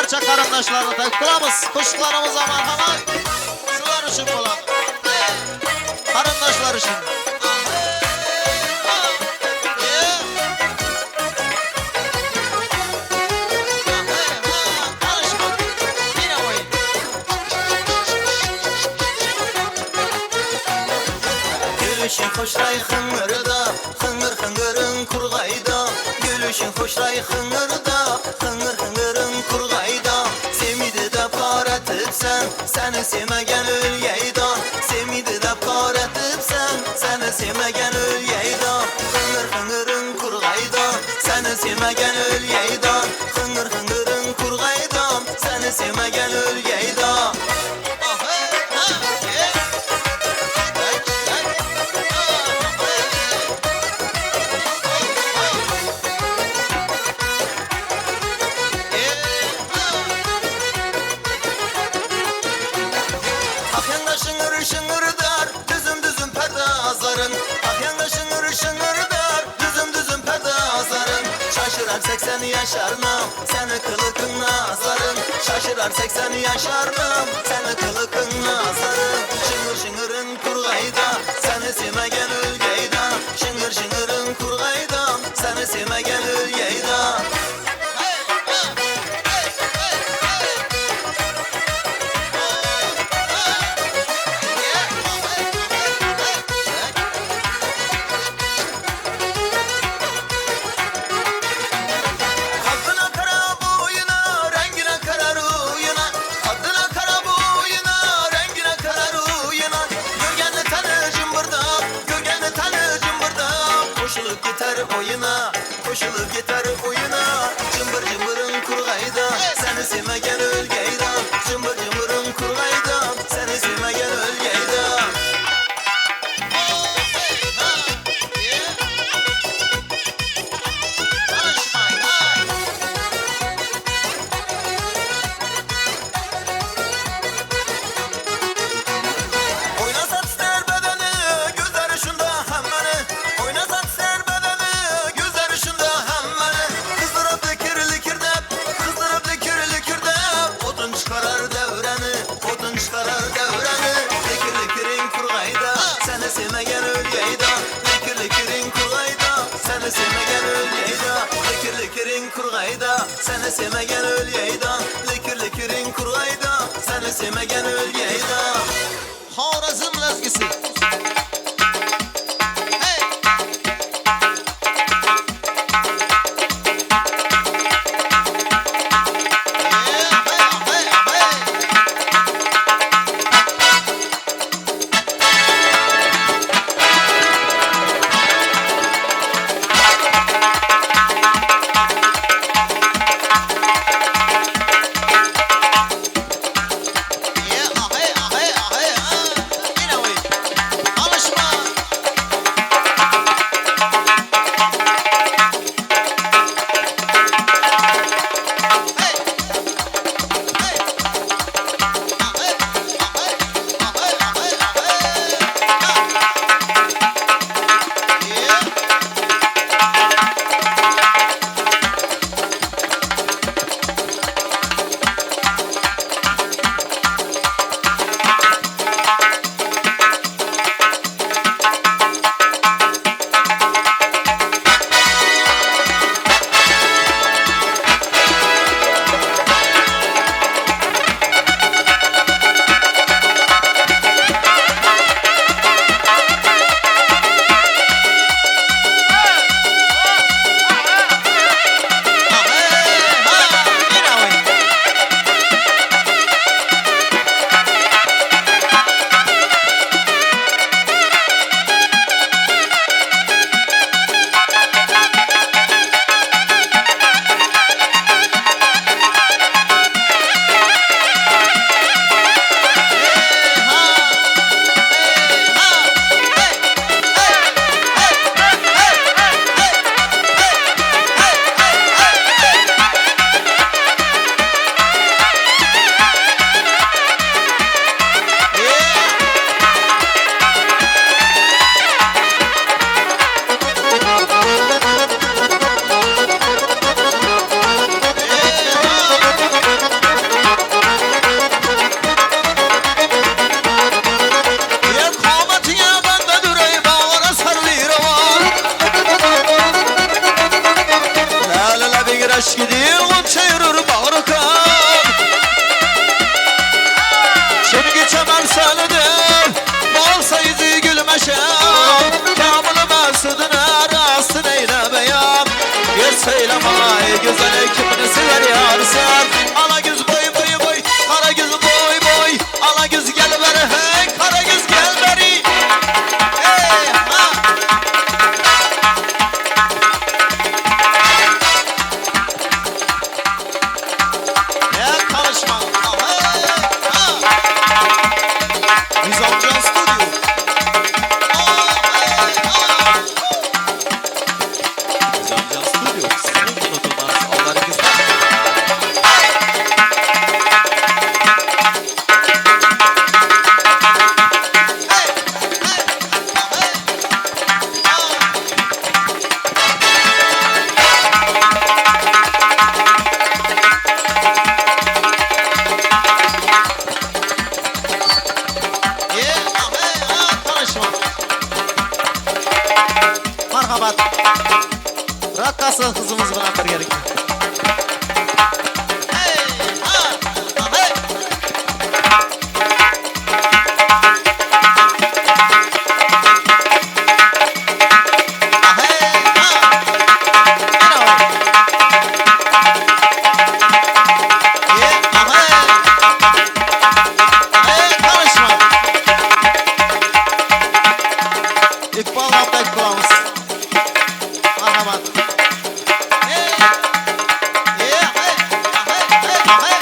barcha qarindoshlarni tabriklaymiz. Qo'shiqlarimiz marhamat. Sizlar uchun bo'ladi. Qarindoshlar uchun. Gülüşün hoşray hıngırda, hıngır hıngırın kurgayda. Gülüşün hoşray hıngırda, hıngır hıngırın kurgayda. Semidi de paratıp seni sevmegen ölyeyda. Semidi de paratıp seni sevmegen ölyeyda. Hıngır hıngırın kurgayda, seni sevmegen ölyeyda. Hıngır hıngırın kurgayda, seni sevmegen ölyeyda. Şıngır şıngırdar, düzüm düzüm perde azarın. Ahyanda şıngır şıngırdar, düzüm düzüm perde azarın. Şaşırar 80 yaşarım, seni kılıkın nazarın. Şaşırar 80 yaşarım, seni kılıkın nazarın. Şıngır şıngırın kurgayda, seni sevmegen ölgeyda. Şıngır şıngırın kurgayda, seni sevmegen ölgeyda. Koşulup gitar oyuna, cımbır cımbırın kurgayda, seni sevmegen ölgeyda. Cımbır cımbırın kurgayda, seni sevmegen ölgeyda. Oynasat ister bedeni, gözleri şunda hemmeni. Oynasat ister bedeni, gözleri şunda hemmeni. Kızdırıp likirlikirde, kızdırıp likirlikirde. Odun çıkarar devreni, odun çıkarar devreni. Likirlikirin kurgayda, seni sevmegen ölgeyda. Likirlikirin kurgayda, seni sevmegen ölgeyda. Likirlikirin kurgayda, seni sevmegen ölgeyda. Likirlikirin kurgayda, seni sevmegen ölgeyda. Xorazm lazgisi. Alışma. yaş gidiyor çayırır bağrı kan. Şimdi geçemem söyledi olsa yüzü gülmeşem. Kamını mesudun arasın eyle beyan. Bir söyleme ay güzel kimini sever yarsın. Ala göz boy boy boy, kara göz boy boy. Ala göz gel beri hey, kara göz gel beri. Hey ha. Ne konuşma. Hey ha. Nizamcan Stüdyo. Nizamcan Stüdyo. Sizin unutulmaz onları güzel. Marhabat. Rakkasın kızımız bırakır gerek. Hey, ha, hey. Hey, ha. Hey, konuşma. İkbal Abdek kulağımız. Marhabat. Hey. Yeah, hey. Hey, hey, hey.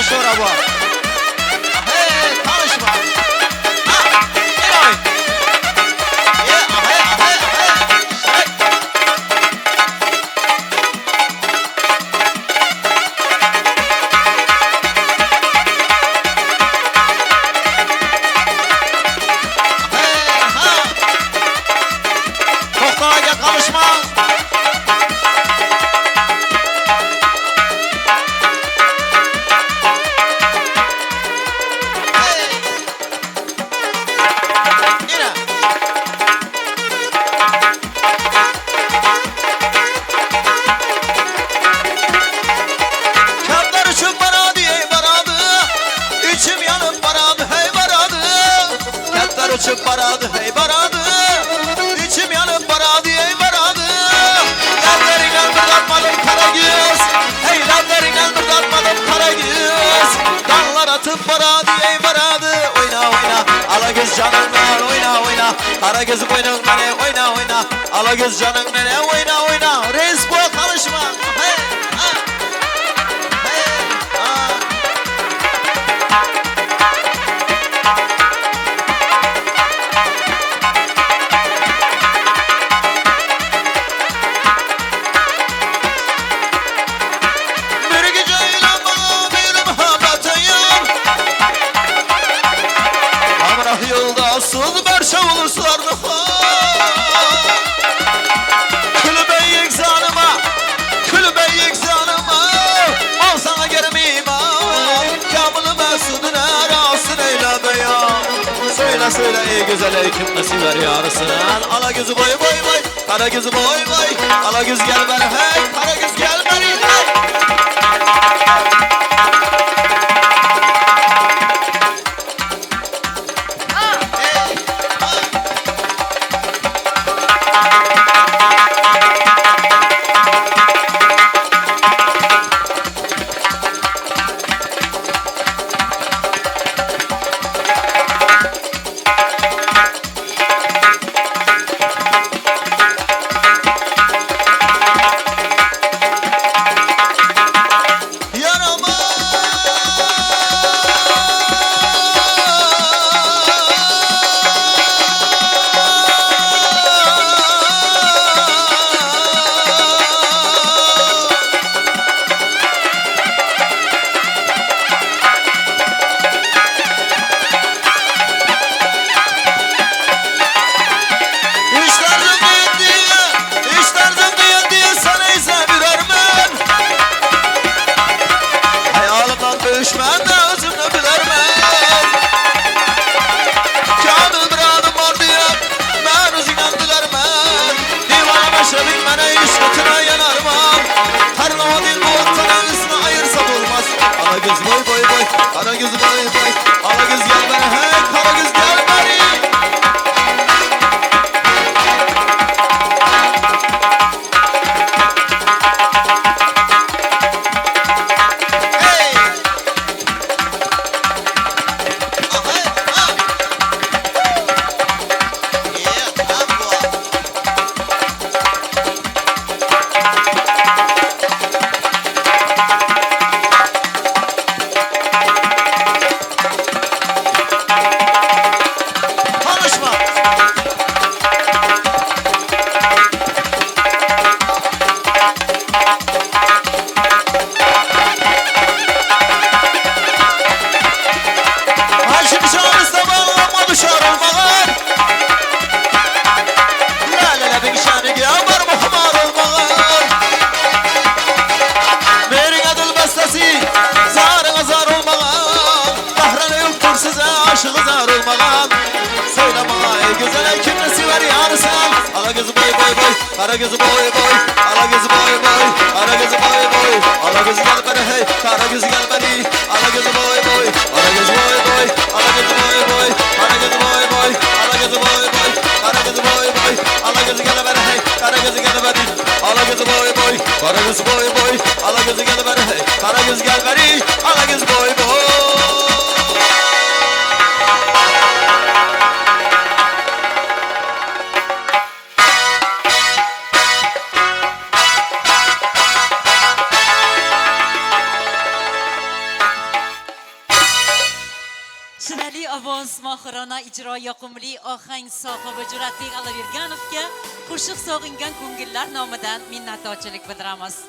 Şura bu. Hey, konuşma. Ha, hey. Yeah, hey. Hey, ha. Toktağ'a konuşma. Uçup baradı hey baradı, içim yanıp baradı hey baradı. Lavlerinden mırdatmadım kara göz, hey lavlerinden mırdatmadım kara göz. Dallar atıp baradı hey baradı, oyna oyna ala göz canından oyna. Kara göz boynundan oyna ala göz canından oyna. Reis bu konuşma. Hey ha. Hey ha. Yıldasız berşe olursular Kulübe yekzanıma Al sana germeyim Kamını mesudun arasın eyle beyan. Söyle ey güzel ey kim nasiber yarısın. Ala gözü boy kara gözü boy ala göz gel beri hey, kara göz gel beri hey. size aşığı zar olmagan. Söyle bana ey güzel ey kimle sever yarısan. Ala gözü boy boy boy, kara gözü boy boy. Ala gözü boy boy, kara gözü boy boy. Ala gözü gel beni hey, kara gözü gel beni. Ala gözü boy boy, ala gözü boy boy. Ala gözü boy boy, kara gözü boy boy. Ala gözü boy boy, kara gözü boy boy. Ala gözü gel beni hey, kara gözü gel beni. Ala gözü boy boy, kara gözü boy boy. Ala gözü gel beni hey, kara gözü gel beni. Ala gözü boy boy. Shinali ovoz mohirona ijro yoqimli ohang sohibi Jur'atbek Allaverganovga qo'shiq sog'ingan ko'ngillar nomidan minnatdorchilik bildiramiz.